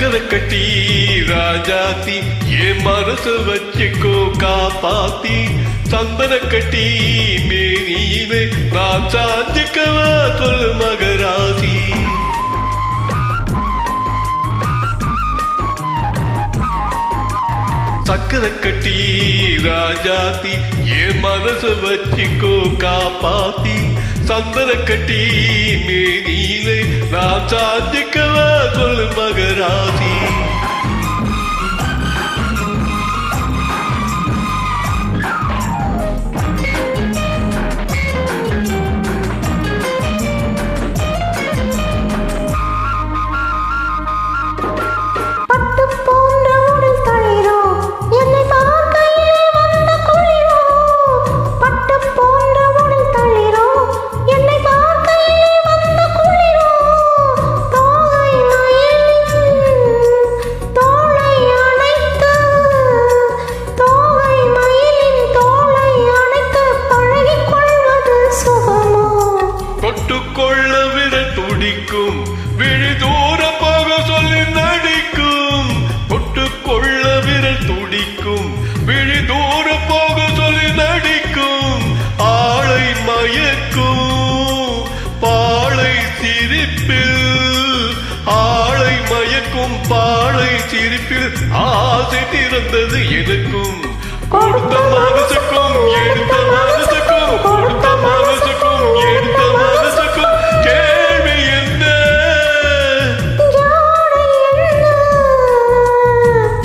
சக்கரை கட்டி ராஜாத்தி என் மனசு வச்சுக்கோ காப்பாத்தி சந்தன கட்டி மேனியிலே நான் சாஞ்சிக்கவா சொல்லு மகராசி சக்கரை கட்டி ராஜாத்தி என் மனசு வச்சுக்கோ காப்பாத்தி சந்தன கட்டி மேனியிலே நான் சாஞ்சிக்கவா சொல்லு மகராசி கொள்ள விரல் துடிக்கும் விழி தூரமாக சொல்லி நடிக்கும் கொட்டுக்கொள்ள விரல் துடிக்கும் விழி தூரமாக சொல்லி நடிக்கும் ஆளை மயக்கும் பாளை சிரிப்பில் ஆளை மயக்கும் பாளை சிரிப்பில் ஆசை திறந்தது எனக்கும் கொடுத்த மனசுக்கும் எடுத்த மனசுக்கும் கொடுத்த மனசுக்கும் எடுத்த மனசுக்கும் கேள்வி என்ன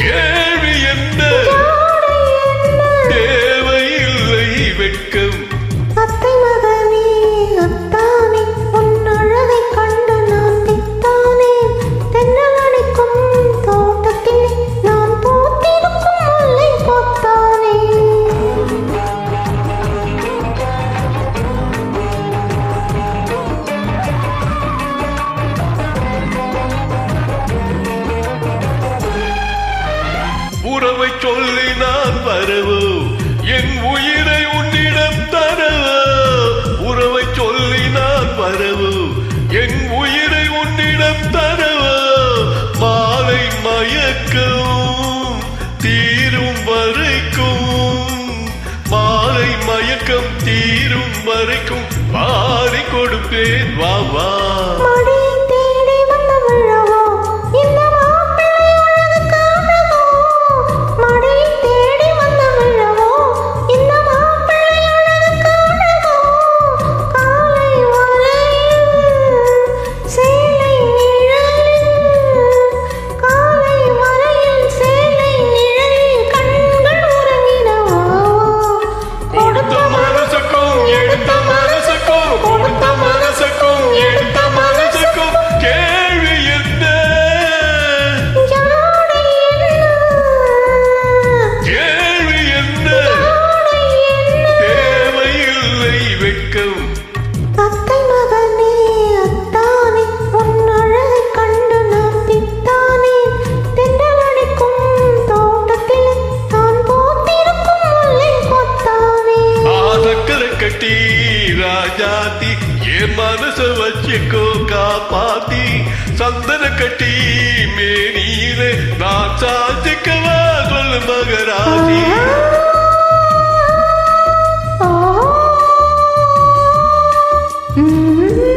கேள்வி என்ன தேவையில்லை வெட்கம் அத்தை மகனே அத்தானே உன் அழகை கண்டு நான் தித்தானே தென்னல் அடிக்கும் தோட்டத்திலே நான் பூத்திருக்கும் முல்லை பொத்தானே உறவை சொல்லி நான் வரவோ என் உயிரை உன்னிடம் தரவோ உறவை சொல்லி நான் வரவோ என் உயிரை உன்னிடம் தரவோ மாலை மயக்கம் தீரும் வரைக்கும் மாலை மயக்கம் தீரும் வரைக்கும் வாரி கொடுப்பேன் வா வா அத்தை மகனே அத்தானே உன் அழகை கண்டு நான் தித்தானே தென்றல் அடிக்கும் தோட்டத்திலே நான் பூத்திருக்கும் முல்லை பொத்தானே சக்கரை கட்டி ராஜாத்தி என் மனச வச்சுக்கோ காப்பாத்தி சந்தன கட்டி மேனியிலே நான் சாஞ்சிக்கவா சொல்லு மகராசி Mm-hmm.